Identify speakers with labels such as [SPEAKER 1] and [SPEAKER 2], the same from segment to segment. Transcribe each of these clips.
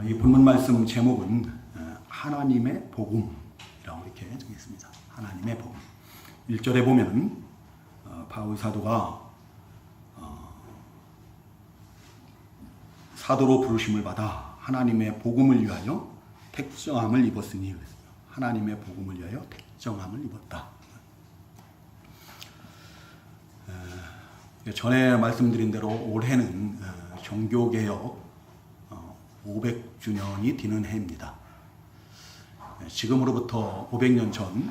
[SPEAKER 1] 이 본문 말씀 제목은 하나님의 복음이라고 이렇게 정했습니다. 하나님의 복음. 1절에 보면 바울 사도가 사도로 부르심을 받아 하나님의 복음을 위하여 택정함을 입었으니, 하나님의 복음을 위하여 택정함을 입었다. 전에 말씀드린 대로 올해는 종교개혁 500주년이 되는 해입니다. 지금으로부터 500년 전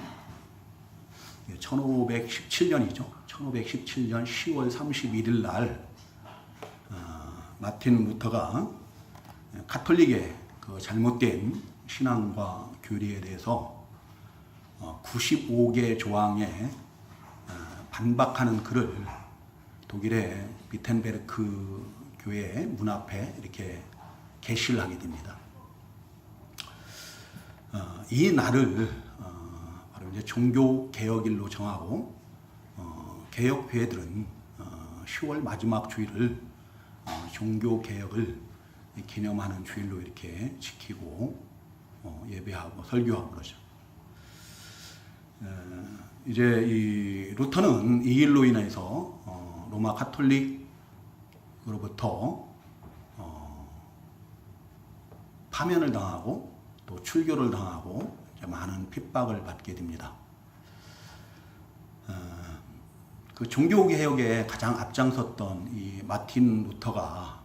[SPEAKER 1] 1517년이죠. 1517년 10월 31일 날 마틴 루터가 가톨릭의 그 잘못된 신앙과 교리에 대해서 95개 조항에 반박하는 글을 독일의 비텐베르크 교회 문 앞에 이렇게 게시를 하게 됩니다. 이 날을 바로 이제 종교 개혁일로 정하고 개혁회들은 10월 마지막 주일을 종교 개혁을 기념하는 주일로 이렇게 지키고 예배하고 설교하고 그러죠. 이제 이 루터는 이 일로 인해서 로마 가톨릭으로부터 파면을 당하고 또 출교를 당하고 많은 핍박을 받게 됩니다. 그 종교개혁에 가장 앞장섰던 이 마틴 루터가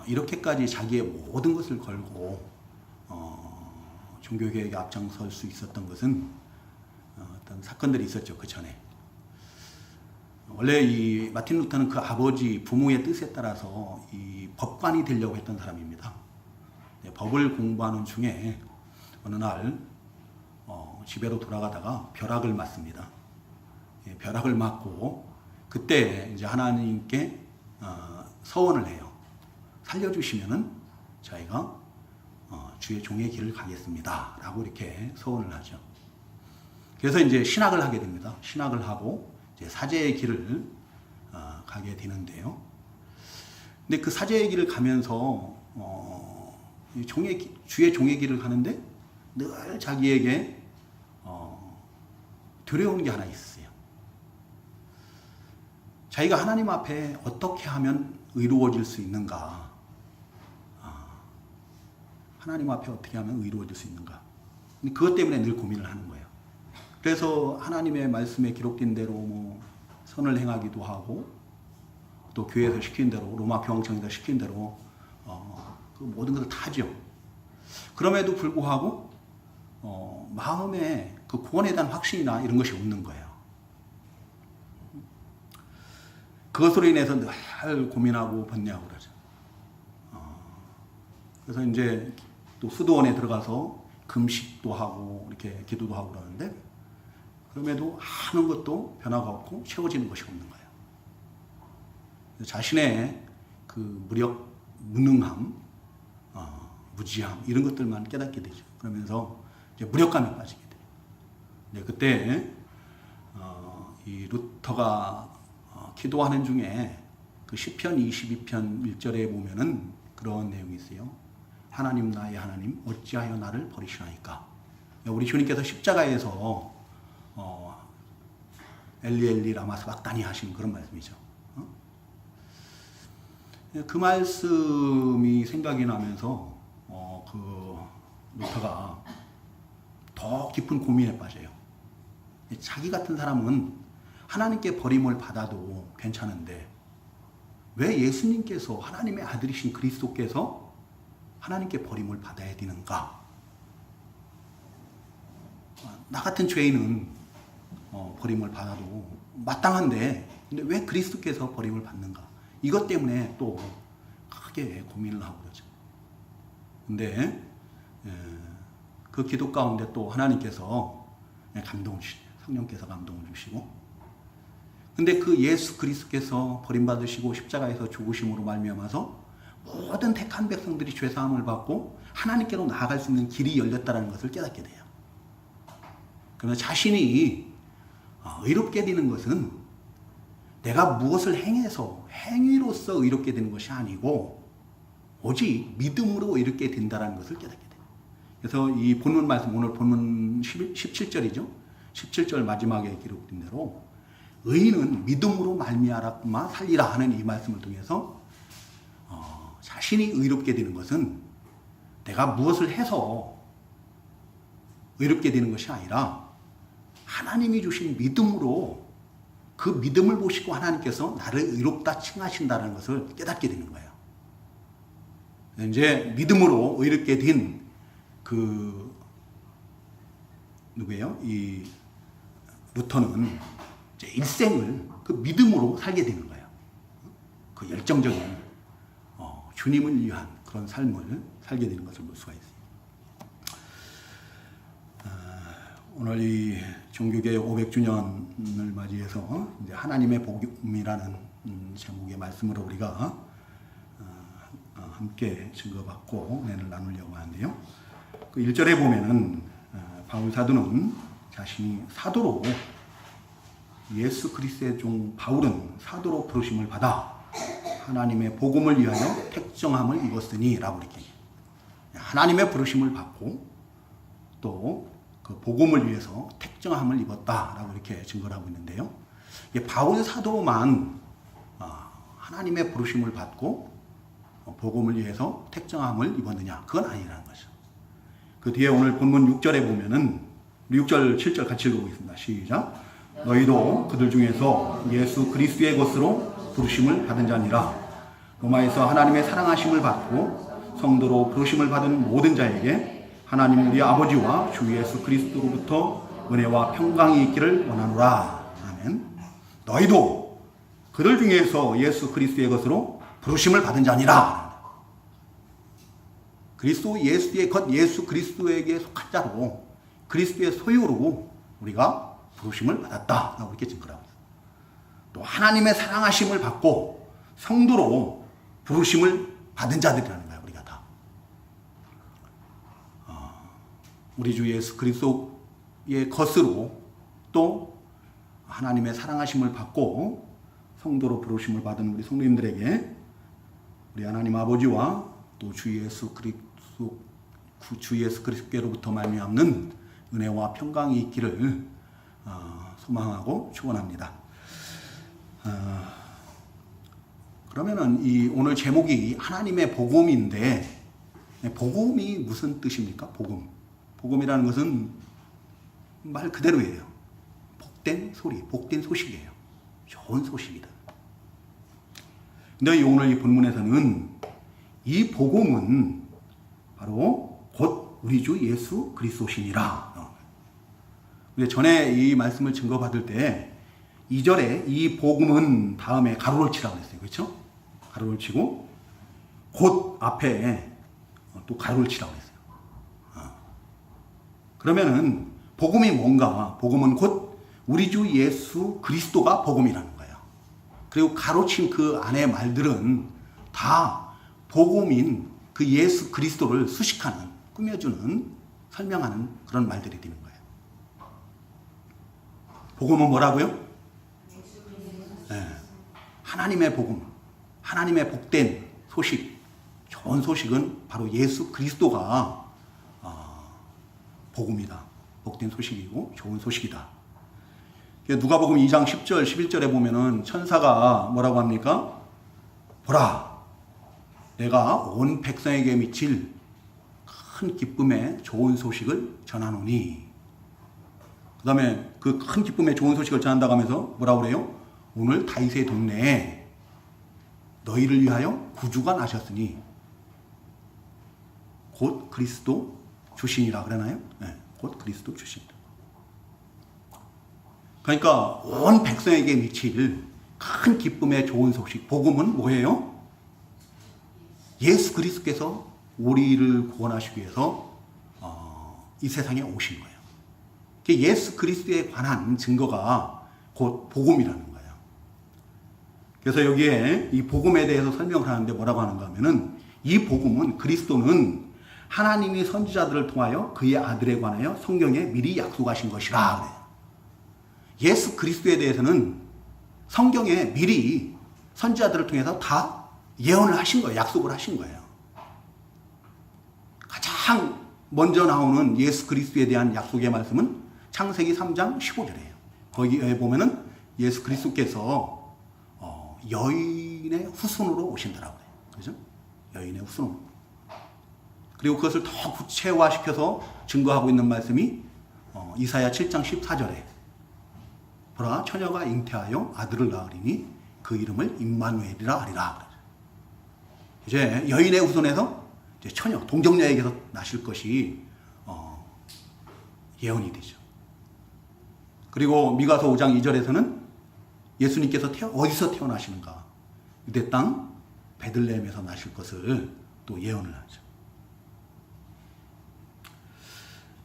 [SPEAKER 1] 이렇게까지 자기의 모든 것을 걸고 종교개혁에 앞장설 수 있었던 것은 어떤 사건들이 있었죠. 그 전에. 원래 이 마틴 루터는 그 아버지 부모의 뜻에 따라서 이 법관이 되려고 했던 사람입니다. 법을 공부하는 중에 어느 날 집에로 돌아가다가 벼락을 맞습니다. 벼락을 맞고 그때 이제 하나님께 서원을 해요. 살려주시면은 저희가 주의 종의 길을 가겠습니다. 라고 이렇게 서원을 하죠. 그래서 이제 신학을 하게 됩니다. 신학을 하고 이제 사제의 길을 가게 되는데요. 근데 그 사제의 길을 가면서 주의 종의 길을 가는데 늘 자기에게 두려운 게 하나 있어요. 자기가 하나님 앞에 어떻게 하면 의로워질 수 있는가? 하나님 앞에 어떻게 하면 의로워질 수 있는가? 그것 때문에 늘 고민을 하는 거예요. 그래서 하나님의 말씀에 기록된 대로 뭐 선을 행하기도 하고 또 교회에서 시킨 대로 로마 교황청에서 시킨 대로 그 모든 것을 다 하죠. 그럼에도 불구하고 마음에 그 구원에 대한 확신이나 이런 것이 없는 거예요. 그것으로 인해서 늘 고민하고 번뇌하고 그러죠. 그래서 이제 또 수도원에 들어가서 금식도 하고 이렇게 기도도 하고 그러는데 그럼에도 하는 것도 변화가 없고 채워지는 것이 없는 거예요. 자신의 그 무력, 무능함, 무지함 이런 것들만 깨닫게 되죠. 그러면서 이제 무력감에 빠지게 돼요. 네, 그때 이 루터가 기도하는 중에 그 시편 22편 1절에 보면은 그런 내용이 있어요. 하나님 나의 하나님 어찌하여 나를 버리시나이까. 우리 주님께서 십자가에서 엘리 엘리 라마 사박다니 하신 그런 말씀이죠. 그 말씀이 생각이 나면서 그 루터가 더 깊은 고민에 빠져요. 자기 같은 사람은 하나님께 버림을 받아도 괜찮은데 왜 예수님께서 하나님의 아들이신 그리스도께서 하나님께 버림을 받아야 되는가? 나 같은 죄인은 버림을 받아도 마땅한데 근데 왜 그리스도께서 버림을 받는가? 이것 때문에 또 크게 고민을 하고 그러죠. 근데 그 기도 가운데 또 하나님께서 감동을 주시죠. 성령께서 감동을 주시고 근데 그 예수 그리스도께서 버림받으시고 십자가에서 죽으심으로 말미암아서 모든 택한 백성들이 죄사함을 받고 하나님께로 나아갈 수 있는 길이 열렸다는 것을 깨닫게 돼요. 그러면 자신이 의롭게 되는 것은 내가 무엇을 행해서 행위로서 의롭게 되는 것이 아니고 오직 믿음으로 이렇게 된다는 것을 깨닫게 돼요. 그래서 이 본문 말씀, 오늘 본문 17절이죠. 17절 마지막에 기록된 대로 의인은 믿음으로 말미암아 살리라 하는 이 말씀을 통해서 자신이 의롭게 되는 것은 내가 무엇을 해서 의롭게 되는 것이 아니라 하나님이 주신 믿음으로 그 믿음을 보시고 하나님께서 나를 의롭다 칭하신다는 것을 깨닫게 되는 거예요. 이제 믿음으로 의롭게 된 그 누구예요? 이 루터는 이제 일생을 그 믿음으로 살게 되는 거예요. 그 열정적인 주님을 위한 그런 삶을 살게 되는 것을 볼 수가 있어요. 오늘 이 종교개혁 500주년을 맞이해서 이제 하나님의 복음이라는 제목의 말씀으로 우리가 함께 증거받고 은혜를 나누려고 하는데요. 그 1절에 보면은 바울 사도는 자신이 사도로 예수 그리스도의 종 바울은 사도로 부르심을 받아 하나님의 복음을 위하여 택정함을 입었으니 라고 이렇게 하나님의 부르심을 받고 또 그 복음을 위해서 택정함을 입었다라고 이렇게 증거를 하고 있는데요. 바울 사도만 하나님의 부르심을 받고 복음을 위해서 택정함을 입었느냐? 그건 아니라는 거죠. 그 뒤에 오늘 본문 6절에 보면은 6절, 7절 같이 읽어보겠습니다. 시작. 너희도 그들 중에서 예수 그리스도의 것으로 부르심을 받은 자니라. 로마에서 하나님의 사랑하심을 받고 성도로 부르심을 받은 모든 자에게 하나님 우리 아버지와 주 예수 그리스도로부터 은혜와 평강이 있기를 원하노라. 아멘. 너희도 그들 중에서 예수 그리스도의 것으로 부르심을 받은 자니라. 그리스도 예수의 것, 예수 그리스도에게 속한 자로 그리스도의 소유로 우리가 부르심을 받았다라고 이렇게 증거하고 있습니다. 또 하나님의 사랑하심을 받고 성도로 부르심을 받은 자들이라는 거예요. 우리가 다. 우리 주 예수 그리스도의 것으로 또 하나님의 사랑하심을 받고 성도로 부르심을 받은 우리 성도님들에게 우리 하나님 아버지와 또 주 예수 그리스도께로부터 말미암는 은혜와 평강이 있기를 소망하고 축원합니다. 그러면은 이 오늘 제목이 하나님의 복음인데 복음이 무슨 뜻입니까? 복음이라는 것은 말 그대로예요. 복된 소리, 복된 소식이에요. 좋은 소식이다. 근데 오늘 이 본문에서는 이 복음은 바로 곧 우리 주 예수 그리스도시니라. 근데 전에 이 말씀을 증거받을 때 2절에 이 복음은 다음에 가로를 치라고 했어요. 그렇죠? 가로를 치고 곧 앞에 또 가로를 치라고 했어요. 그러면은 복음이 뭔가? 복음은 곧 우리 주 예수 그리스도가 복음이라는 거예요. 그리고 가로친 그 안의 말들은 다 복음인 그 예수 그리스도를 수식하는, 꾸며주는, 설명하는 그런 말들이 되는 거예요. 복음은 뭐라고요? 네. 하나님의 복음, 하나님의 복된 소식, 좋은 소식은 바로 예수 그리스도가 복음이다. 복된 소식이고 좋은 소식이다. 누가복음 2장 10절, 11절에 보면은 천사가 뭐라고 합니까? 보라, 내가 온 백성에게 미칠 큰 기쁨의 좋은 소식을 전하노니. 그 다음에 그 큰 기쁨의 좋은 소식을 전한다고 하면서 뭐라고 그래요? 오늘 다윗의 동네에 너희를 위하여 구주가 나셨으니 곧 그리스도 주신이라 그러나요? 네, 곧 그리스도 주신이다. 그러니까 온 백성에게 미칠 큰 기쁨의 좋은 소식, 복음은 뭐예요? 예수 그리스도께서 우리를 구원하시기 위해서 이 세상에 오신 거예요. 예수 그리스도에 관한 증거가 곧 복음이라는 거예요. 그래서 여기에 이 복음에 대해서 설명을 하는데 뭐라고 하는가 하면은 이 복음은 그리스도는 하나님이 선지자들을 통하여 그의 아들에 관하여 성경에 미리 약속하신 것이라 그래요. 예수 그리스도에 대해서는 성경에 미리 선지자들을 통해서 다 예언을 하신 거예요. 약속을 하신 거예요. 가장 먼저 나오는 예수 그리스도에 대한 약속의 말씀은 창세기 3장 15절이에요. 거기에 보면은 예수 그리스도께서 여인의 후손으로 오신다라고 해요. 그죠? 여인의 후손으로. 그리고 그것을 더 구체화시켜서 증거하고 있는 말씀이 이사야 7장 14절에 보라 처녀가 잉태하여 아들을 낳으리니 그 이름을 임마누엘이라 하리라. 이제 여인의 후손에서 이제 처녀 동정녀에게서 나실 것이 예언이 되죠. 그리고 미가서 5장 2절에서는 예수님께서 어디서 태어나시는가? 유대 땅 베들레헴에서 나실 것을 또 예언을 하죠.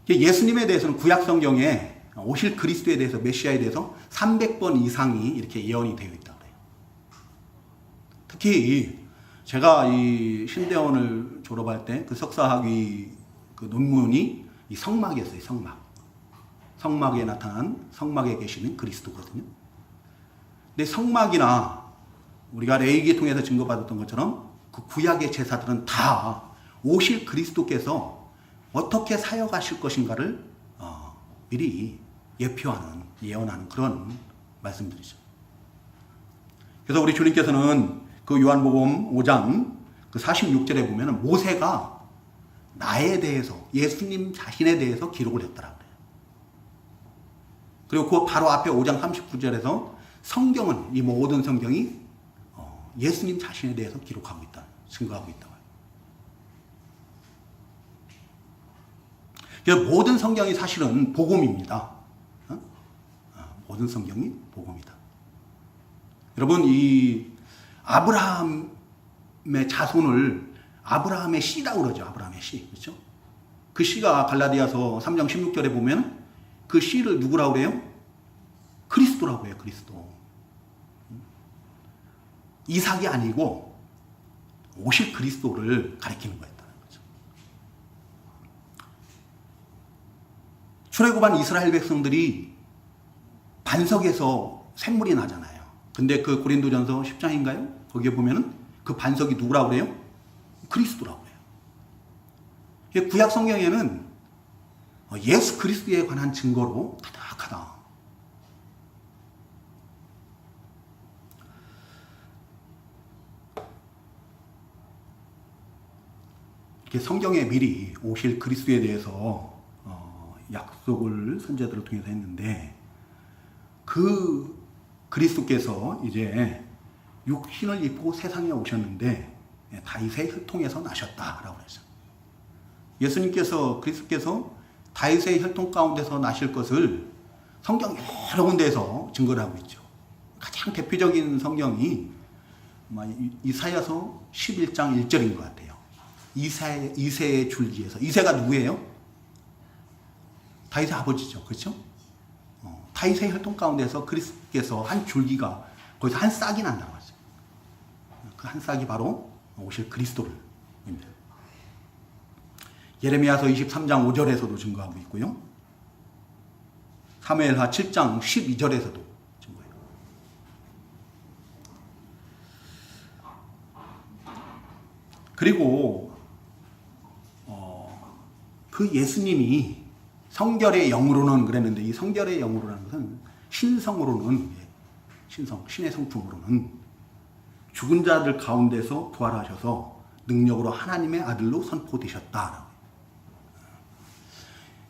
[SPEAKER 1] 예수님에 대해서는 구약 성경에 오실 그리스도에 대해서 메시아에 대해서 300번 이상이 이렇게 예언이 되어 있다고 해요. 특히 제가 이 신대원을 졸업할 때 그 석사학위 그 논문이 이 성막이었어요. 성막에 나타난 성막에 계시는 그리스도거든요. 근데 성막이나 우리가 레위기 통해서 증거받았던 것처럼 그 구약의 제사들은 다 오실 그리스도께서 어떻게 사역하실 것인가를 미리 예언하는 그런 말씀들이죠. 그래서 우리 주님께서는 그 요한복음 5장 그 46절에 보면은 모세가 나에 대해서 예수님 자신에 대해서 기록을 했더라고요. 그리고 그 바로 앞에 5장 39절에서 성경은 이 모든 성경이 예수님 자신에 대해서 기록하고 있다, 증거하고 있다. 모든 성경이 사실은 복음입니다. 모든 성경이 복음이다. 여러분, 이 아브라함의 자손을 아브라함의 씨라고 그러죠. 아브라함의 씨. 그렇죠? 그 씨가 갈라디아서 3장 16절에 보면 그 씨를 누구라고 그래요? 그리스도라고 해요. 그리스도. 이삭이 아니고 오실 그리스도를 가리키는 거예요. 출애굽한 이스라엘 백성들이 반석에서 샘물이 나잖아요. 근데 그 고린도전서 10장인가요? 거기에 보면은 그 반석이 누구라고 그래요? 그리스도라고 해요. 구약 성경에는 예수 그리스도에 관한 증거로 가득하다. 이렇게 성경에 미리 오실 그리스도에 대해서 약속을 선지자들을 통해서 했는데 그 그리스도께서 이제 육신을 입고 세상에 오셨는데 다윗의 혈통에서 나셨다라고 그랬어요. 예수님께서 그리스도께서 다윗의 혈통 가운데서 나실 것을 성경 여러 군데에서 증거를 하고 있죠. 가장 대표적인 성경이 이사야서 11장 1절인 것 같아요. 이새의 줄기에서. 이새가 누구예요? 다윗의 아버지죠. 그렇죠? 다윗의 혈통 가운데서 그리스도께서 한 줄기가 거기서 한 싹이 난다고 하죠. 그 한 싹이 바로 오실 그리스도입니다. 예레미야서 23장 5절에서도 증거하고 있고요. 사무엘하 7장 12절에서도 증거해요. 그리고 그 예수님이 성결의 영으로는 그랬는데 이 성결의 영으로라는 것은 신성으로는 신의 성품으로는 죽은 자들 가운데서 부활하셔서 능력으로 하나님의 아들로 선포되셨다.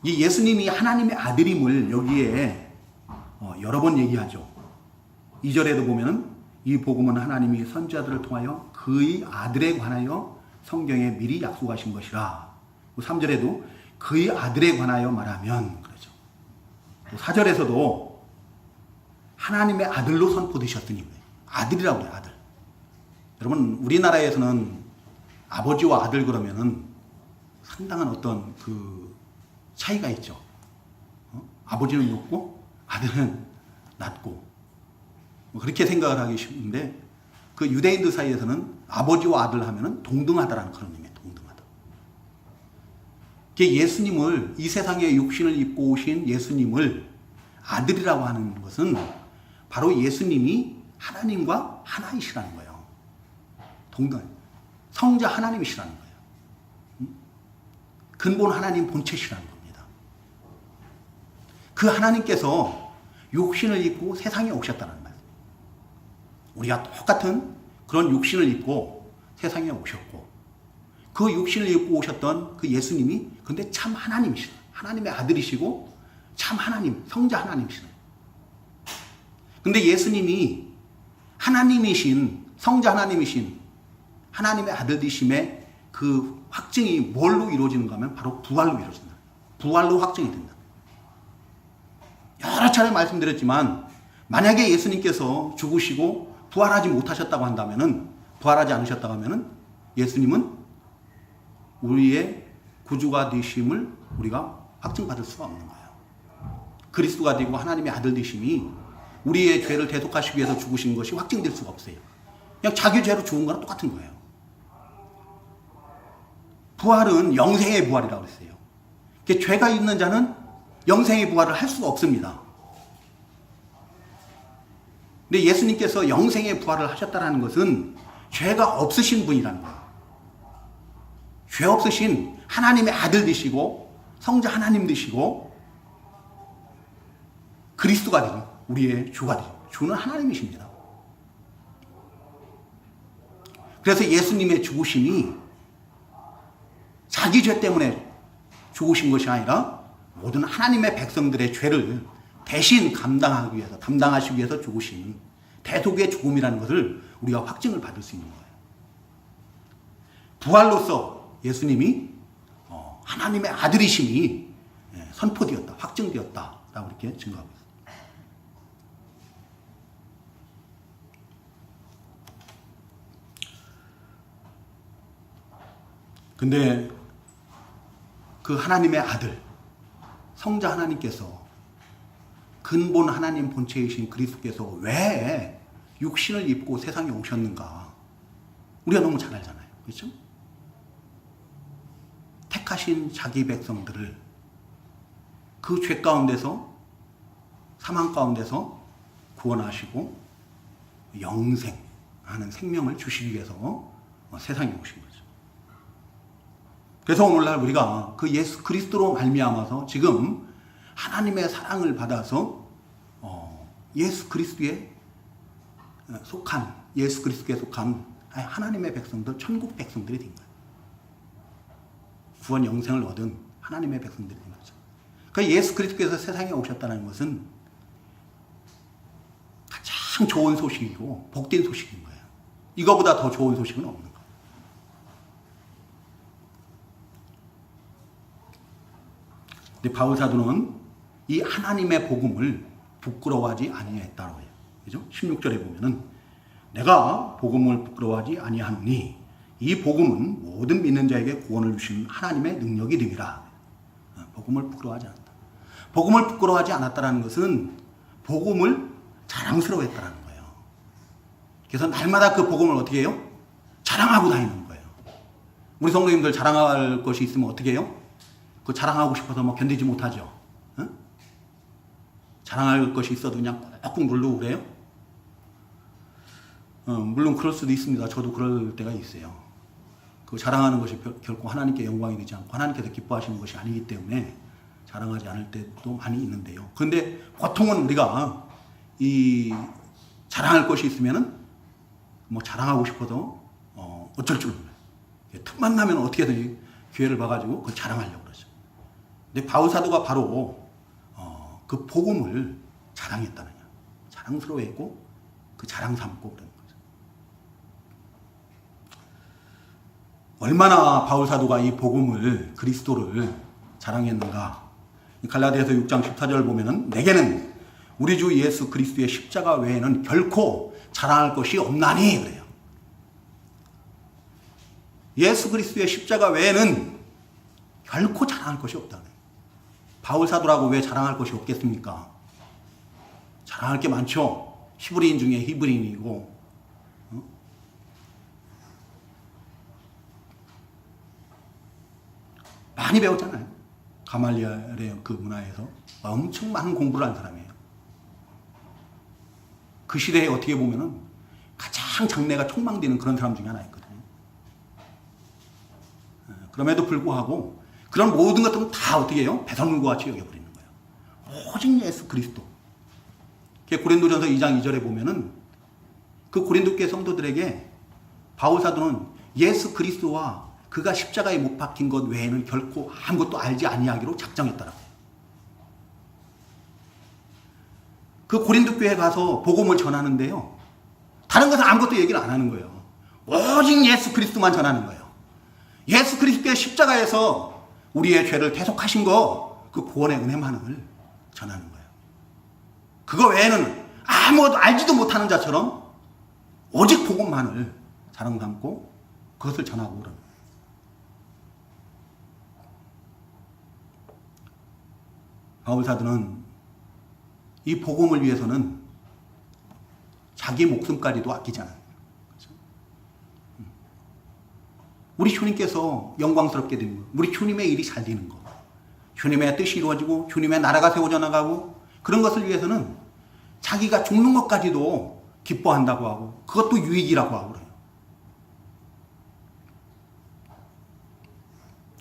[SPEAKER 1] 이 예수님이 하나님의 아들임을 여기에 여러 번 얘기하죠. 2절에도 보면은 이 복음은 하나님이 선지자들을 통하여 그의 아들에 관하여 성경에 미리 약속하신 것이라. 3절에도 그의 아들에 관하여 말하면 그러죠. 4절에서도 하나님의 아들로 선포되셨으니 아들이라고 해요. 아들. 여러분 우리나라에서는 아버지와 아들 그러면은 상당한 어떤 그 차이가 있죠. 아버지는 높고 아들은 낮고 그렇게 생각을 하기 쉬운데 그 유대인들 사이에서는 아버지와 아들 하면은 동등하다라는 그런 의미예요. 동등하다. 예수님을 이 세상에 육신을 입고 오신 예수님을 아들이라고 하는 것은 바로 예수님이 하나님과 하나이시라는 거예요. 동등 성자 하나님이시라는 거예요. 근본 하나님 본체시라는 겁니다. 그 하나님께서 육신을 입고 세상에 오셨다는 말씀. 우리가 똑같은 그런 육신을 입고 세상에 오셨고, 그 육신을 입고 오셨던 그 예수님이 근데 참 하나님이시다. 하나님의 아들이시고 참 하나님, 성자 하나님이시다. 근데 예수님이 하나님이신, 성자 하나님이신 하나님의 아들이심의 그 확증이 뭘로 이루어지는가 하면 바로 부활로 이루어진다. 부활로 확증이 된다. 여러 차례 말씀드렸지만 만약에 예수님께서 죽으시고 부활하지 못하셨다고 한다면은, 부활하지 않으셨다고 하면은 예수님은 우리의 구주가 되심을 우리가 확증받을 수가 없는 거예요. 그리스도가 되고 하나님의 아들 되심이 우리의 죄를 대속하시기 위해서 죽으신 것이 확증될 수가 없어요. 그냥 자기 죄로 죽은 거랑 똑같은 거예요. 부활은 영생의 부활이라고 했어요. 죄가 있는 자는 영생의 부활을 할 수가 없습니다. 근데 예수님께서 영생의 부활을 하셨다는 것은 죄가 없으신 분이라는 거예요. 죄 없으신 하나님의 아들 되시고 성자 하나님 되시고 그리스도가 되고 우리의 주가 되고, 주는 하나님이십니다. 그래서 예수님의 죽으심이 자기 죄 때문에 죽으신 것이 아니라 모든 하나님의 백성들의 죄를 대신 감당하기 위해서, 담당하시기 위해서 죽으신 대속의 죽음이라는 것을 우리가 확증을 받을 수 있는 거예요. 부활로서 예수님이 하나님의 아들이심이 선포되었다, 확증되었다라고 이렇게 증거하고 있습니다. 근데 그 하나님의 아들, 성자 하나님께서, 근본 하나님 본체이신 그리스도께서 왜 육신을 입고 세상에 오셨는가? 우리가 너무 잘 알잖아요. 그렇죠? 택하신 자기 백성들을 그 죄 가운데서, 사망 가운데서 구원하시고 영생하는 생명을 주시기 위해서 세상에 오신 거죠. 그래서 오늘날 우리가 그 예수 그리스도로 말미암아서 지금 하나님의 사랑을 받아서 예수 그리스도에 속한, 예수 그리스도에 속한 하나님의 백성들, 천국 백성들이 된 거예요. 구원 영생을 얻은 하나님의 백성들이 된 거죠. 그러니까 예수 그리스도께서 세상에 오셨다는 것은 가장 좋은 소식이고 복된 소식인 거예요. 이거보다 더 좋은 소식은 없는 거예요. 근데 바울 사도는 이 하나님의 복음을 부끄러워하지 아니했다고 해요. 그죠? 16절에 보면은 내가 복음을 부끄러워하지 아니하노니 이 복음은 모든 믿는 자에게 구원을 주신 하나님의 능력이 됨이라. 복음을 부끄러워하지 않았다. 복음을 부끄러워하지 않았다는 것은 복음을 자랑스러워했다는 거예요. 그래서 날마다 그 복음을 어떻게 해요? 자랑하고 다니는 거예요. 우리 성도님들 자랑할 것이 있으면 어떻게 해요? 그 자랑하고 싶어서 뭐 견디지 못하죠. 응? 자랑할 것이 있어도 그냥 꾹꾹 누르고 그래요? 물론 그럴 수도 있습니다. 저도 그럴 때가 있어요. 그 자랑하는 것이 결코 하나님께 영광이 되지 않고 하나님께서 기뻐하시는 것이 아니기 때문에 자랑하지 않을 때도 많이 있는데요. 그런데 보통은 우리가 이 자랑할 것이 있으면은 뭐 자랑하고 싶어도 어쩔 줄 몰라요. 틈만 나면 어떻게든 기회를 봐가지고 그 자랑하려고 그러죠. 근데 바울 사도가 바로 그 복음을 자랑했다는 거예요. 자랑스러워했고 그 자랑 삼고 그런 거죠. 얼마나 바울 사도가 이 복음을, 그리스도를 자랑했는가? 갈라디아서 6장 14절 보면은 내게는 우리 주 예수 그리스도의 십자가 외에는 결코 자랑할 것이 없나니 그래요. 예수 그리스도의 십자가 외에는 결코 자랑할 것이 없다. 바울 사도라고 왜 자랑할 것이 없겠습니까? 자랑할 게 많죠. 히브리인 중에 히브리인이고, 많이 배웠잖아요. 가말리엘의 그 문화에서 엄청 많은 공부를 한 사람이에요. 그 시대에 어떻게 보면은 가장 장래가 촉망되는 그런 사람 중에 하나였거든요. 그럼에도 불구하고 그런 모든 것들은 다 어떻게 해요? 배설물과 같이 여겨버리는 거예요. 오직 예수 그리스도. 고린도전서 2장 2절에 보면은 그 고린도 교회 성도들에게 바울 사도는 예수 그리스도와 그가 십자가에 못 박힌 것 외에는 결코 아무것도 알지 아니하기로 작정했더라고요. 그 고린도 교회에 가서 복음을 전하는데요, 다른 것은 아무것도 얘기를 안 하는 거예요. 오직 예수 그리스도만 전하는 거예요. 예수 그리스도의 십자가에서 우리의 죄를 대속하신 거, 그 구원의 은혜만을 전하는 거예요. 그거 외에는 아무것도 알지도 못하는 자처럼 오직 복음만을 자랑 삼고 그것을 전하고 그러는 거예요. 바울 사도는 이 복음을 위해서는 자기 목숨까지도 아끼지 않아요. 우리 주님께서 영광스럽게 되는 거, 우리 주님의 일이 잘 되는 거, 주님의 뜻이 이루어지고 주님의 나라가 세워져 나가고 그런 것을 위해서는 자기가 죽는 것까지도 기뻐한다고 하고 그것도 유익이라고 하고 그래요.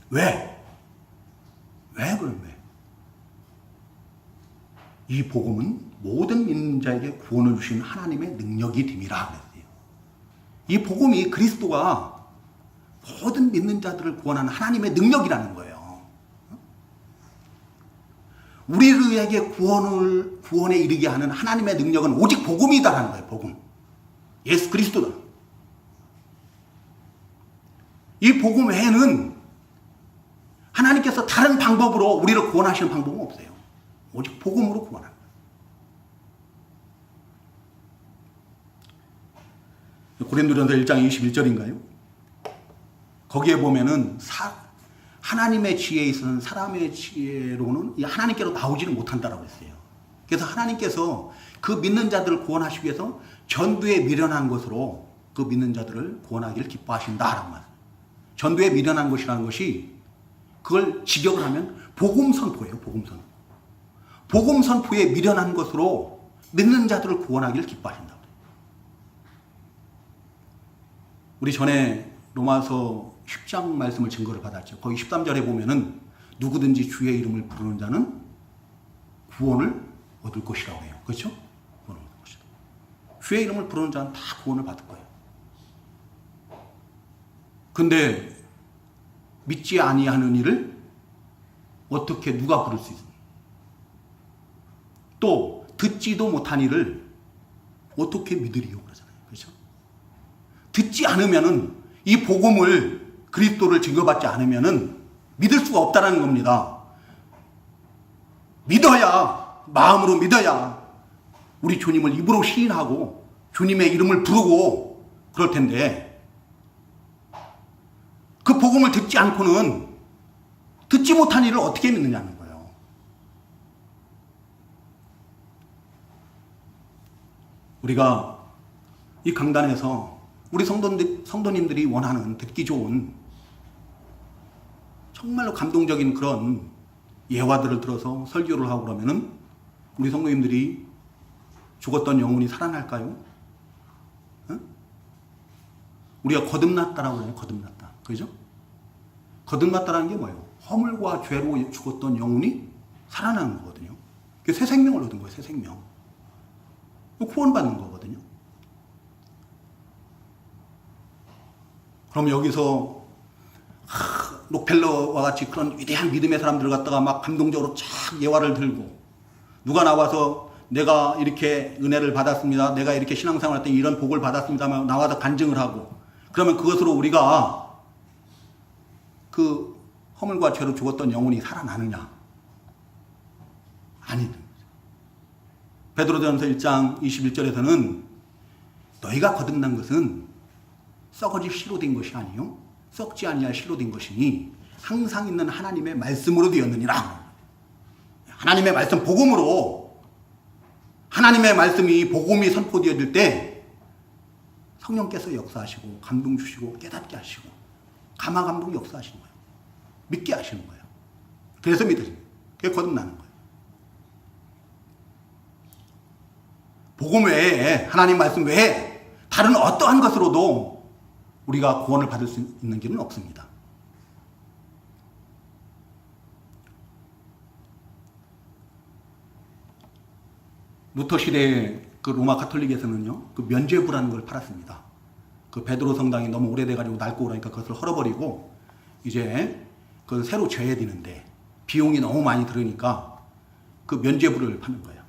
[SPEAKER 1] 왜? 왜 그런 왜? 이 복음은 모든 믿는 자에게 구원을 주신 하나님의 능력이 됨이라 그랬어요. 이 복음이 그리스도가 모든 믿는 자들을 구원하는 하나님의 능력이라는 거예요. 우리에게 구원에 이르게 하는 하나님의 능력은 오직 복음이다라는 거예요. 복음. 예수 그리스도다. 이 복음 외에는 하나님께서 다른 방법으로 우리를 구원하시는 방법은 없어요. 오직 복음으로 구원하는 거예요. 고린도전서 1장 21절인가요? 거기에 보면은 하나님의 지혜에 있어서는 사람의 지혜로는 하나님께로 나오지는 못한다라고 했어요. 그래서 하나님께서 그 믿는 자들을 구원하시기 위해서 전두에 미련한 것으로 그 믿는 자들을 구원하기를 기뻐하신다라는 말. 전두에 미련한 것이라는 것이 그걸 직역을 하면 복음 선포예요. 복음 선포. 복음 선포에 미련한 것으로 믿는 자들을 구원하기를 기뻐하신다. 우리 전에 로마서 10장 말씀을 증거를 받았죠. 거기 13절에 보면은 누구든지 주의 이름을 부르는 자는 구원을 얻을 것이라고 해요. 그렇죠? 구원을 얻을 것이다. 주의 이름을 부르는 자는 다 구원을 받을 거예요. 근데 믿지 아니하는 이를 어떻게 누가 부를 수 있습니까? 또 듣지도 못한 이를 어떻게 믿으리요? 그러잖아요. 그렇죠? 듣지 않으면은 이 복음을 그리스도를 증거받지 않으면은 믿을 수가 없다는 겁니다. 믿어야, 마음으로 믿어야 우리 주님을 입으로 시인하고 주님의 이름을 부르고 그럴 텐데 그 복음을 듣지 않고는 듣지 못한 일을 어떻게 믿느냐는 거예요. 우리가 이 강단에서 우리 성도님들이 원하는 듣기 좋은 정말로 감동적인 그런 예화들을 들어서 설교를 하고 그러면은 우리 성도님들이 죽었던 영혼이 살아날까요? 응? 우리가 거듭났다라고 그래요. 거듭났다. 그죠? 거듭났다라는 게 뭐예요? 허물과 죄로 죽었던 영혼이 살아나는 거거든요. 그게 새 생명을 얻은 거예요. 새 생명. 구원받는 거거든요. 그럼 여기서 록펠러와 같이 그런 위대한 믿음의 사람들 갖다가 막 감동적으로 쫙 예화를 들고 누가 나와서 내가 이렇게 은혜를 받았습니다. 내가 이렇게 신앙생활 할 때 이런 복을 받았습니다. 나와서 간증을 하고 그러면 그것으로 우리가 그 허물과 죄로 죽었던 영혼이 살아나느냐? 아니다. 베드로전서 1장 21절에서는 너희가 거듭난 것은 썩어질 씨로 된 것이 아니요 썩지 아니할 씨로 된 것이니 항상 있는 하나님의 말씀으로 되었느니라. 하나님의 말씀 복음으로 하나님의 말씀이 복음이 선포되어질 때 성령께서 역사하시고 감동 주시고 깨닫게 하시고 감화 감동 역사하시는 거예요. 믿게 하시는 거예요. 그래서 믿으시는 거예요. 그게 거듭나는 거예요. 복음 외에 하나님 말씀 외에 다른 어떠한 것으로도 우리가 구원을 받을 수 있는 길은 없습니다. 루터 시대에 그 로마 가톨릭에서는요, 그 면죄부라는 걸 팔았습니다. 그 베드로 성당이 너무 오래돼가지고 낡고 그러니까 그것을 헐어버리고 이제 그 새로 져야 되는데 비용이 너무 많이 들으니까 그 면죄부를 파는 거예요.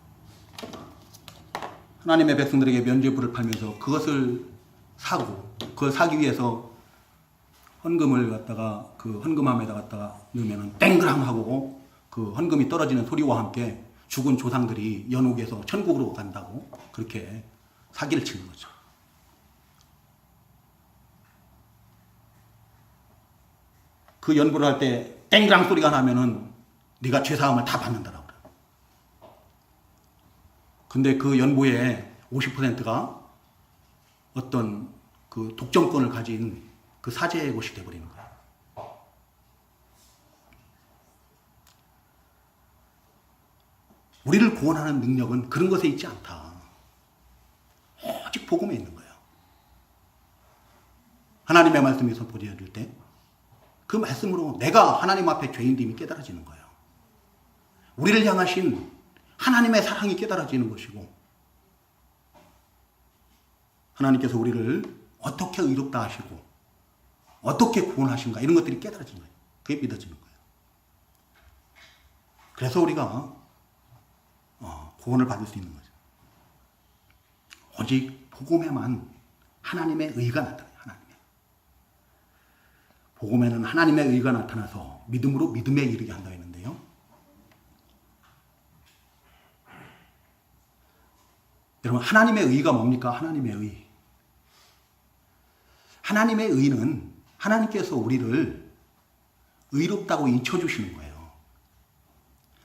[SPEAKER 1] 하나님의 백성들에게 면죄부를 팔면서 그것을 사고, 그걸 사기 위해서 헌금을 갖다가 그 헌금함에다 갖다가 넣으면은 땡그랑 하고 그 헌금이 떨어지는 소리와 함께 죽은 조상들이 연옥에서 천국으로 간다고 그렇게 사기를 치는 거죠. 그 연부를 할 때 땡그랑 소리가 나면은 네가 죄사함을 다 받는다라고 그래요. 근데 그 연보의 50%가 어떤 그 독점권을 가진 그 사제의 곳이 되어버리는 거예요. 우리를 구원하는 능력은 그런 것에 있지 않다. 오직 복음에 있는 거예요. 하나님의 말씀이 선포되어질 때 그 말씀으로 내가 하나님 앞에 죄인됨이 깨달아지는 거예요. 우리를 향하신 하나님의 사랑이 깨달아지는 것이고 하나님께서 우리를 어떻게 의롭다 하시고 어떻게 구원하신가 이런 것들이 깨달아지는 거예요. 그게 믿어지는 거예요. 그래서 우리가 구원을 받을 수 있는 거죠. 오직 복음에만 하나님의 의가 나타나요. 복음에는 하나님의 의가 나타나서 믿음으로 믿음에 이르게 한다 했는데요. 여러분, 하나님의 의가 뭡니까? 하나님의 의. 하나님의 의는 하나님께서 우리를 의롭다고 인쳐주시는 거예요.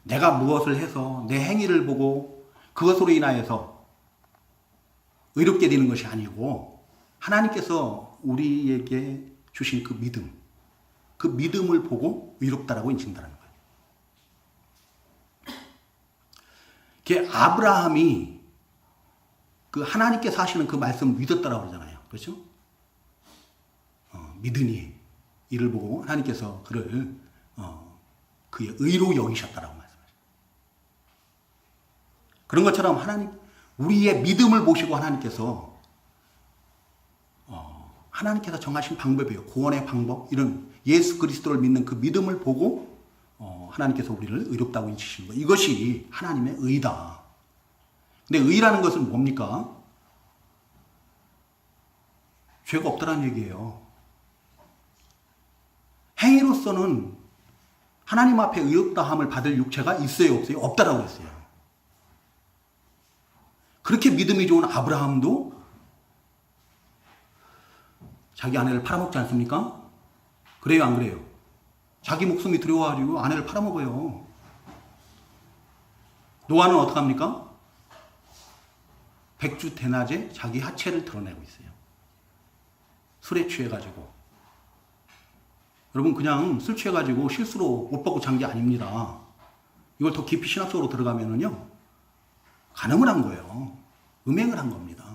[SPEAKER 1] 내가 무엇을 해서 내 행위를 보고 그것으로 인하여서 의롭게 되는 것이 아니고 하나님께서 우리에게 주신 그 믿음, 그 믿음을 보고 의롭다라고 인칭한다는 거예요. 그게 아브라함이 그 하나님께서 하시는 그 말씀을 믿었다라고 그러잖아요. 그렇죠? 믿으니 이를 보고 하나님께서 그를 그의 의로 여기셨다라고 말씀하셨어요. 그런 것처럼 하나님 우리의 믿음을 보시고 하나님께서 정하신 방법이에요. 구원의 방법 이런 예수 그리스도를 믿는 그 믿음을 보고 하나님께서 우리를 의롭다고 인치시는 거. 이것이 하나님의 의다. 근데 의라는 것은 뭡니까? 죄가 없다는 얘기예요. 행위로서는 하나님 앞에 의롭다함을 받을 육체가 있어요, 없어요? 없다라고 했어요. 그렇게 믿음이 좋은 아브라함도 자기 아내를 팔아먹지 않습니까? 그래요, 안 그래요? 자기 목숨이 두려워가지고 아내를 팔아먹어요. 노아는 어떡합니까? 백주 대낮에 자기 하체를 드러내고 있어요. 술에 취해가지고. 여러분, 그냥 술 취해가지고 실수로 옷 벗고 잔 게 아닙니다. 이걸 더 깊이 신학적으로 들어가면은요, 간음을 한 거예요. 음행을 한 겁니다.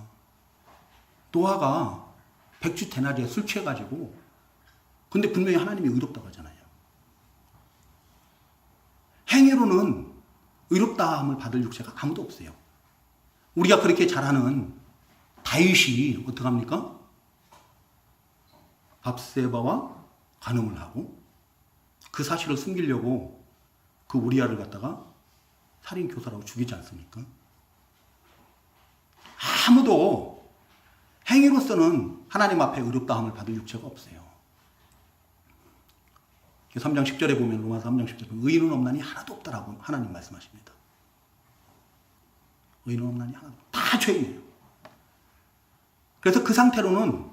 [SPEAKER 1] 노아가 백주 대낮에 술 취해가지고, 근데 분명히 하나님이 의롭다고 하잖아요. 행위로는 의롭다함을 받을 육체가 아무도 없어요. 우리가 그렇게 잘하는 다윗이 어떡합니까? 밧세바와 간음을 하고 그 사실을 숨기려고 그 우리아를 갖다가 살인교사라고 죽이지 않습니까? 아무도 행위로서는 하나님 앞에 의롭다함을 받을 육체가 없어요. 3장 10절에 보면 로마서 3장 10절에 보면 의인은 없나니 하나도 없다라고 하나님 말씀하십니다. 의인은 없나니 하나도 다 죄인이에요. 그래서 그 상태로는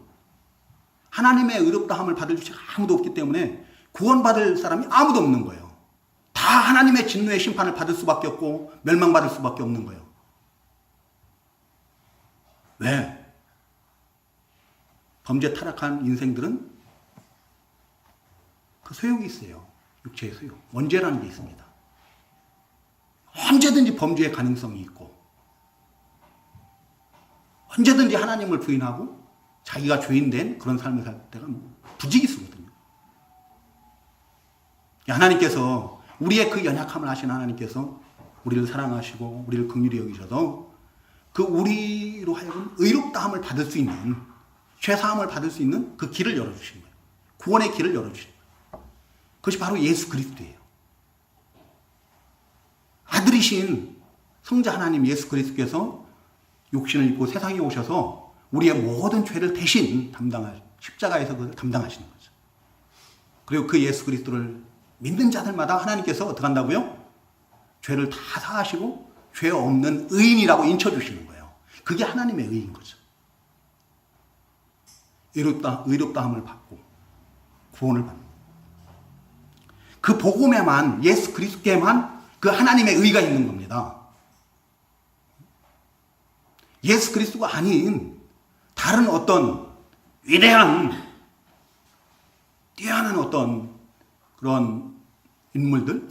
[SPEAKER 1] 하나님의 의롭다함을 받을 육체가 아무도 없기 때문에 구원받을 사람이 아무도 없는 거예요. 다 하나님의 진노의 심판을 받을 수밖에 없고 멸망받을 수밖에 없는 거예요. 왜? 범죄 타락한 인생들은 그 소욕이 있어요. 육체의 소욕. 원죄라는 게 있습니다. 언제든지 범죄의 가능성이 있고 언제든지 하나님을 부인하고 자기가 죄인된 그런 삶을 살 때가 부지기수거든요. 하나님께서 우리의 그 연약함을 아신 하나님께서 우리를 사랑하시고 우리를 긍휼히 여기셔서 그 우리로 하여금 의롭다함을 받을 수 있는, 죄사함을 받을 수 있는 그 길을 열어주신 거예요. 구원의 길을 열어주신 거예요. 그것이 바로 예수 그리스도예요. 아들이신 성자 하나님 예수 그리스도께서 육신을 입고 세상에 오셔서 우리의 모든 죄를 대신 십자가에서 그걸 담당하시는 거죠. 그리고 그 예수 그리스도를 믿는 자들마다 하나님께서 어떻게 한다고요? 죄를 다 사하시고 죄 없는 의인이라고 인쳐주시는 거예요. 그게 하나님의 의인 거죠. 의롭다함을 받고 구원을 받는 거예요. 그 복음에만, 예수 그리스도께만 그 하나님의 의가 있는 겁니다. 예수 그리스도가 아닌 다른 어떤 위대한, 뛰어난 어떤 그런 인물들,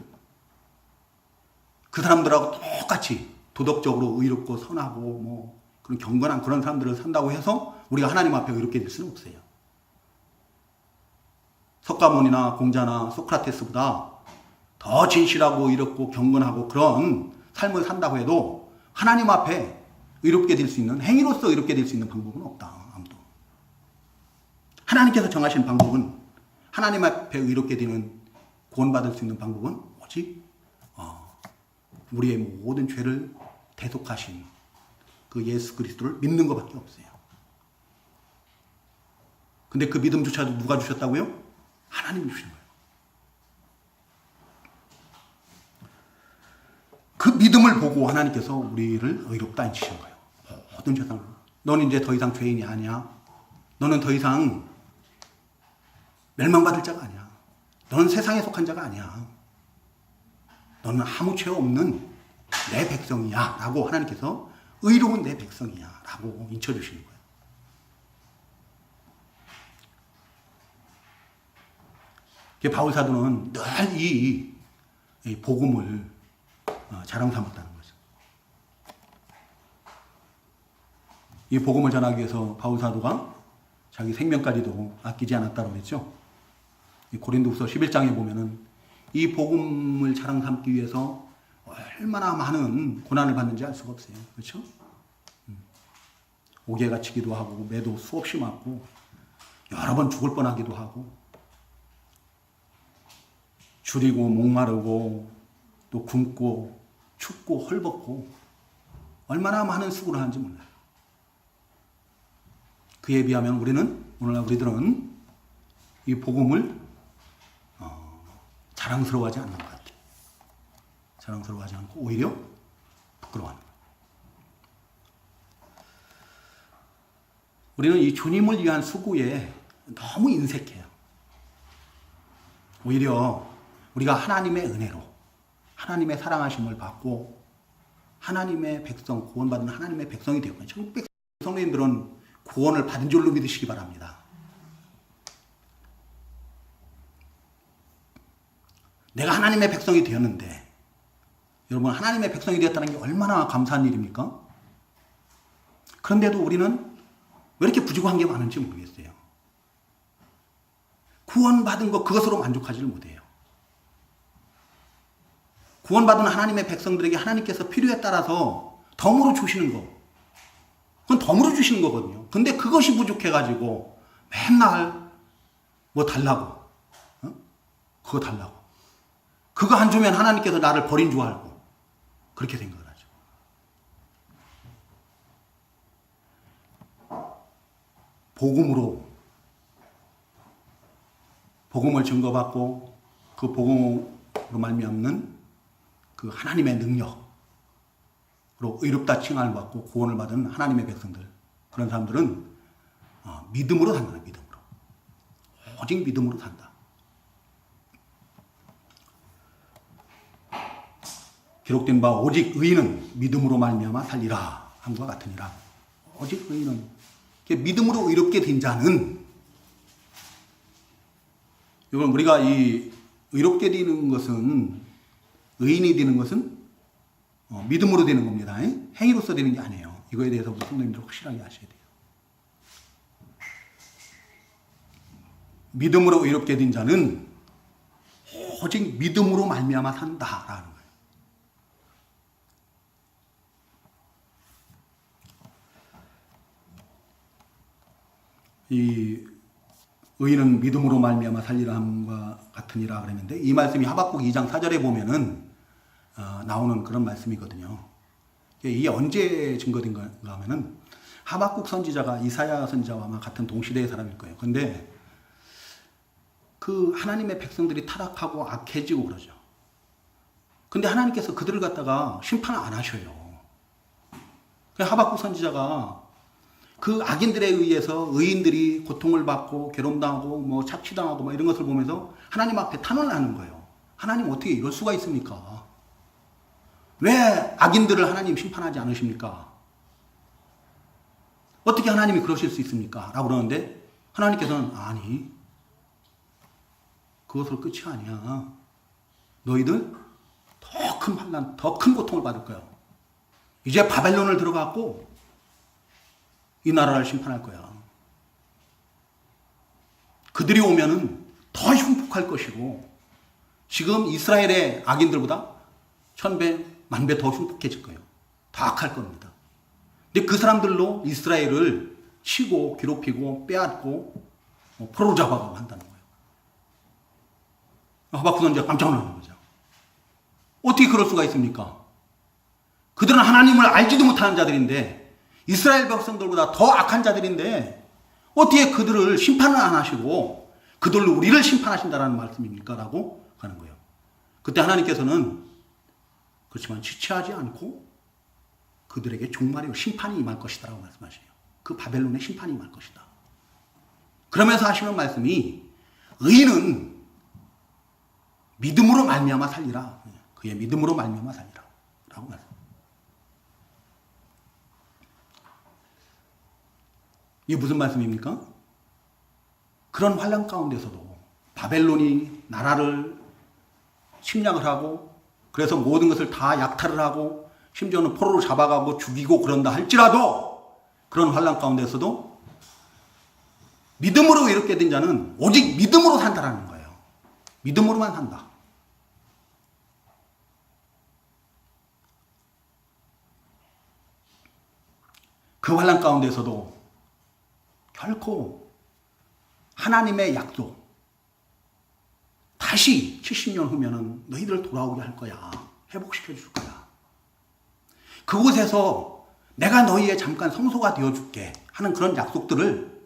[SPEAKER 1] 그 사람들하고 똑같이 도덕적으로 의롭고 선하고 뭐 그런 경건한 그런 사람들을 산다고 해서 우리가 하나님 앞에 의롭게 될 수는 없어요. 석가모니나 공자나 소크라테스보다 더 진실하고 의롭고 경건하고 그런 삶을 산다고 해도 하나님 앞에 의롭게 될 수 있는, 행위로서 의롭게 될 수 있는 방법은 없다. 아무도. 하나님께서 정하신 방법은, 하나님 앞에 의롭게 되는, 구원받을 수 있는 방법은 오직 우리의 모든 죄를 대속하신 그 예수 그리스도를 믿는 것밖에 없어요. 근데 그 믿음조차도 누가 주셨다고요? 하나님이 주신 거예요. 그 믿음을 보고 하나님께서 우리를 의롭다 해주신 거예요. 모든 죄상을. 너는 이제 더 이상 죄인이 아니야. 너는 더 이상 멸망받을 자가 아니야. 너는 세상에 속한 자가 아니야. 너는 아무 죄 없는 내 백성이야. 라고 하나님께서 의로운 내 백성이야. 라고 인쳐주시는 거예요. 바울사도는 늘 이 복음을 자랑 삼았다는 거죠. 이 복음을 전하기 위해서 바울사도가 자기 생명까지도 아끼지 않았다고 했죠. 고린도후서 11장에 보면은 이 복음을 자랑 삼기 위해서 얼마나 많은 고난을 받는지 알 수가 없어요. 그렇죠? 옥에 갇히기도 하고 매도 수없이 맞고 여러 번 죽을 뻔하기도 하고 줄이고 목마르고 또 굶고 춥고 헐벗고 얼마나 많은 수고를 하는지 몰라요. 그에 비하면 오늘날 우리들은 이 복음을 자랑스러워하지 않는 것 같아요. 자랑스러워하지 않고 오히려 부끄러워하는 거예요. 우리는 이 주님을 위한 수고에 너무 인색해요. 오히려 우리가 하나님의 은혜로 하나님의 사랑하심을 받고 하나님의 백성, 구원받은 하나님의 백성이 되었고, 천국 성도님들은 구원을 받은 줄로 믿으시기 바랍니다. 내가 하나님의 백성이 되었는데, 여러분 하나님의 백성이 되었다는 게 얼마나 감사한 일입니까? 그런데도 우리는 왜 이렇게 부족한 게 많은지 모르겠어요. 구원받은 것 그것으로 만족하지를 못해요. 구원받은 하나님의 백성들에게 하나님께서 필요에 따라서 덤으로 주시는 거, 그건 덤으로 주시는 거거든요. 근데 그것이 부족해가지고 맨날 뭐 달라고, 그거 달라고. 그거 안 주면 하나님께서 나를 버린 줄 알고 그렇게 생각을 하죠. 복음을 증거받고 그 복음으로 말미암는 그 하나님의 능력으로 의롭다 칭함을 받고 구원을 받은 하나님의 백성들, 그런 사람들은 믿음으로 산다. 믿음으로. 오직 믿음으로 산다. 기록된 바 오직 의인은 믿음으로 말미암아 살리라 함과 같으니라. 오직 의인은, 믿음으로 의롭게 된 자는, 이건 우리가 이 의롭게 되는 것은, 의인이 되는 것은 믿음으로 되는 겁니다. 행위로서 되는 게 아니에요. 이거에 대해서 우리 성도님들 확실하게 아셔야 돼요. 믿음으로 의롭게 된 자는 오직 믿음으로 말미암아 산다라는 거예요. 이 의인은 믿음으로 말미암아 살리라 함과 같으니라 그랬는데, 이 말씀이 하박국 2장 4절에 보면은 나오는 그런 말씀이거든요. 이게 언제 증거된가 하면은 하박국 선지자가 이사야 선지자와 아마 같은 동시대의 사람일 거예요. 근데 그 하나님의 백성들이 타락하고 악해지고 그러죠. 근데 하나님께서 그들을 갖다가 심판을 안 하셔요. 하박국 선지자가 그 악인들에 의해서 의인들이 고통을 받고 괴롭당하고 뭐 착취당하고 뭐 이런 것을 보면서 하나님 앞에 탄원을 하는 거예요. 하나님 어떻게 이럴 수가 있습니까? 왜 악인들을 하나님 심판하지 않으십니까? 어떻게 하나님이 그러실 수 있습니까? 라고 그러는데 하나님께서는 아니, 그것으로 끝이 아니야. 너희들 더 큰 환난, 더 큰 고통을 받을 거야. 이제 바벨론을 들어갔고 이 나라를 심판할 거야. 그들이 오면은 더 흉폭할 것이고, 지금 이스라엘의 악인들보다 1000배, 1000배 더 흉폭해질 거예요. 다 악할 겁니다. 근데 그 사람들로 이스라엘을 치고 괴롭히고 빼앗고 포로 잡아가고 한다는 거예요. 하박국 선지자가 깜짝 놀라는 거죠. 어떻게 그럴 수가 있습니까? 그들은 하나님을 알지도 못하는 자들인데, 이스라엘 백성들보다 더 악한 자들인데 어떻게 그들을 심판을 안 하시고 그들로 우리를 심판하신다는 말씀입니까? 라고 하는 거예요. 그때 하나님께서는 그렇지만 지체하지 않고 그들에게 종말의 심판이 임할 것이다 라고 말씀하시네요. 그 바벨론의 심판이 임할 것이다. 그러면서 하시는 말씀이 의인은 믿음으로 말미암아 살리라. 그의 믿음으로 말미암아 살리라 라고 말씀합니다. 이게 무슨 말씀입니까? 그런 환난 가운데서도 바벨론이 나라를 침략을 하고, 그래서 모든 것을 다 약탈을 하고 심지어는 포로로 잡아가고 죽이고 그런다 할지라도, 그런 환난 가운데서도 믿음으로 이렇게 된 자는 오직 믿음으로 산다라는 거예요. 믿음으로만 산다. 그 환난 가운데서도 결코 하나님의 약속, 다시 70년 후면은 너희들 돌아오게 할 거야. 회복시켜 줄 거야. 그곳에서 내가 너희의 잠깐 성소가 되어 줄게 하는 그런 약속들을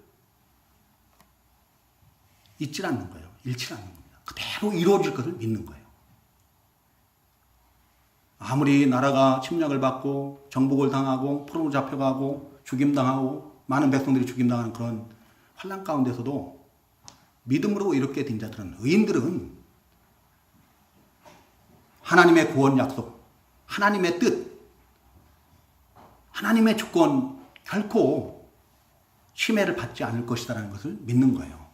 [SPEAKER 1] 잊지 않는 거예요. 잃지 않는 겁니다. 그대로 이루어질 것을 믿는 거예요. 아무리 나라가 침략을 받고 정복을 당하고 포로로 잡혀가고 죽임당하고 많은 백성들이 죽임당하는 그런 환난 가운데서도 믿음으로 이렇게 된 자들은, 의인들은 하나님의 구원 약속, 하나님의 뜻, 하나님의 주권 결코 침해를 받지 않을 것이다라는 것을 믿는 거예요.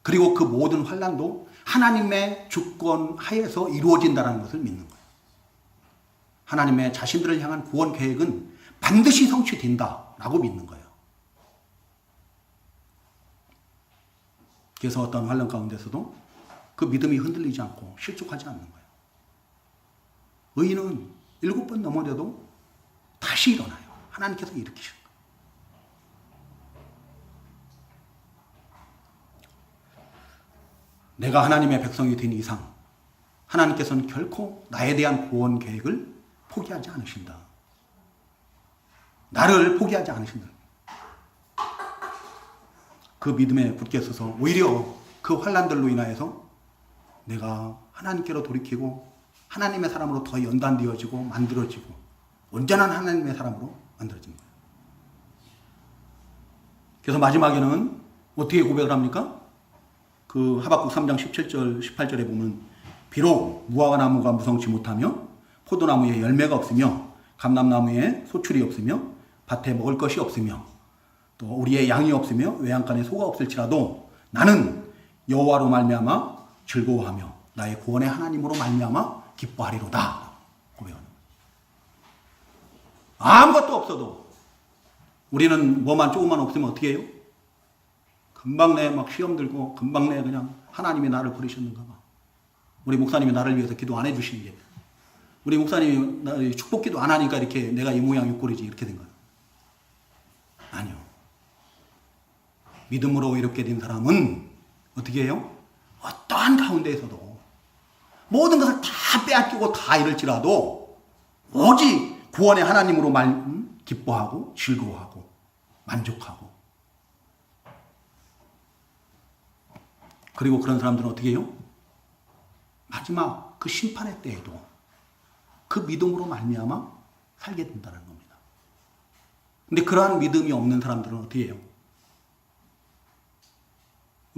[SPEAKER 1] 그리고 그 모든 환난도 하나님의 주권 하에서 이루어진다는 것을 믿는 거예요. 하나님의 자신들을 향한 구원 계획은 반드시 성취된다라고 믿는 거예요. 그래서 어떤 환난 가운데서도 그 믿음이 흔들리지 않고 실족하지 않는 거예요. 의인은 7번 넘어져도 다시 일어나요. 하나님께서 일으키신 거예요. 내가 하나님의 백성이 된 이상 하나님께서는 결코 나에 대한 구원 계획을 포기하지 않으신다. 나를 포기하지 않으신다. 그 믿음에 굳게 서서 오히려 그 환난들로 인하여서 내가 하나님께로 돌이키고 하나님의 사람으로 더 연단되어지고 만들어지고 온전한 하나님의 사람으로 만들어진 거예요. 그래서 마지막에는 어떻게 고백을 합니까? 그 하박국 3장 17절 18절에 보면 비록 무화과나무가 무성치 못하며 포도나무에 열매가 없으며 감람나무에 소출이 없으며 밭에 먹을 것이 없으며 또 우리의 양이 없으며 외양간에 소가 없을지라도 나는 여호와로 말미암아 즐거워하며 나의 구원의 하나님으로 말미암아 기뻐하리로다. 고백하는 거예요. 아무것도 없어도 우리는 뭐만 조금만 없으면 어떻게 해요? 금방 내 막 시험 들고 금방 내 그냥 하나님이 나를 버리셨는가 봐. 우리 목사님이 나를 위해서 기도 안 해주신 게, 우리 목사님이 축복 기도 안 하니까 이렇게 내가 이 모양 이 꼴이지 이렇게 된 거야. 아니요. 믿음으로 의롭게 된 사람은 어떻게 해요? 어떠한 가운데에서도 모든 것을 다 빼앗기고 다 잃을지라도 오직 구원의 하나님으로 기뻐하고 즐거워하고 만족하고, 그리고 그런 사람들은 어떻게 해요? 마지막 그 심판의 때에도 그 믿음으로 말미암아 살게 된다는 겁니다. 근데 그러한 믿음이 없는 사람들은 어떻게 해요?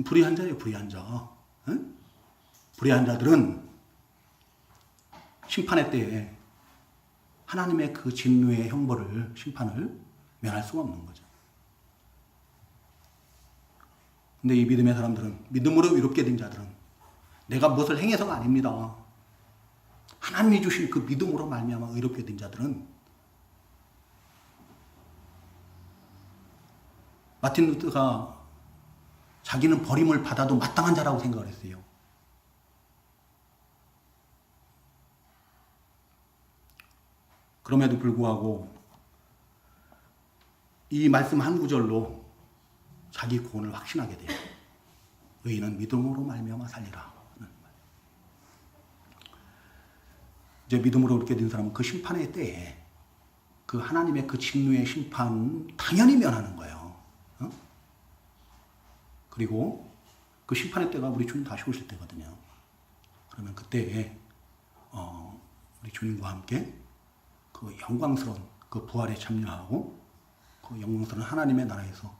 [SPEAKER 1] 불의한 자예요, 불의한 자. 응? 불의한 자들은 심판의 때에 하나님의 그 진노의 형벌을, 심판을 면할 수가 없는 거죠. 근데 이 믿음의 사람들은, 믿음으로 의롭게 된 자들은 내가 무엇을 행해서가 아닙니다. 하나님이 주신 그 믿음으로 말미암아 의롭게 된 자들은, 마틴 루터가 자기는 버림을 받아도 마땅한 자라고 생각을 했어요. 그럼에도 불구하고 이 말씀 한 구절로 자기 구원을 확신하게 돼요. 의인은 믿음으로 말미암아 살리라. 이제 믿음으로 그렇게 된 사람은 그 심판의 때에 그 하나님의 그 진노의 심판 당연히 면하는 거예요. 그리고 그 심판의 때가 우리 주님 다시 오실 때거든요. 그러면 그때에 우리 주님과 함께 그 영광스러운 그 부활에 참여하고 그 영광스러운 하나님의 나라에서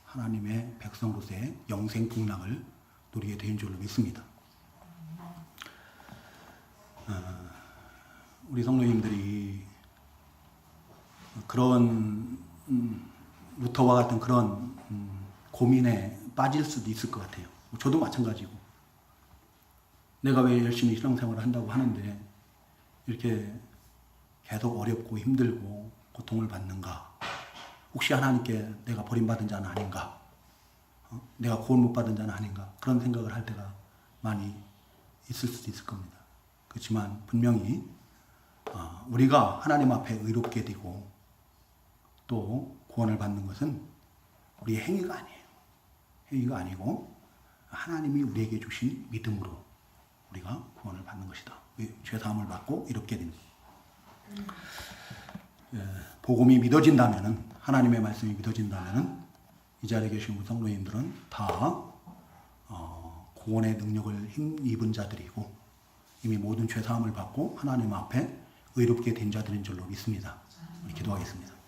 [SPEAKER 1] 하나님의 백성으로서의 영생 복락을 누리게 된 줄로 믿습니다. 우리 성도님들이 그런 루터와 같은 그런 고민에 빠질 수도 있을 것 같아요. 저도 마찬가지고, 내가 왜 열심히 신앙생활을 한다고 하는데 이렇게 계속 어렵고 힘들고 고통을 받는가? 혹시 하나님께 내가 버림받은 자는 아닌가? 내가 구원 못 받은 자는 아닌가? 그런 생각을 할 때가 많이 있을 수도 있을 겁니다. 그렇지만 분명히 우리가 하나님 앞에 의롭게 되고 또 구원을 받는 것은 우리의 행위가 아니에요. 행위가 아니고 하나님이 우리에게 주신 믿음으로 우리가 구원을 받는 것이다. 죄사함을 받고 이롭게 됩니다. 복음이 믿어진다면은, 하나님의 말씀이 믿어진다면은 이 자리에 계신 우리 성도님들은 다 구원의 능력을 힘입은 자들이고 이미 모든 죄사함을 받고 하나님 앞에 의롭게 된 자들인 줄로 믿습니다. 우리 기도하겠습니다.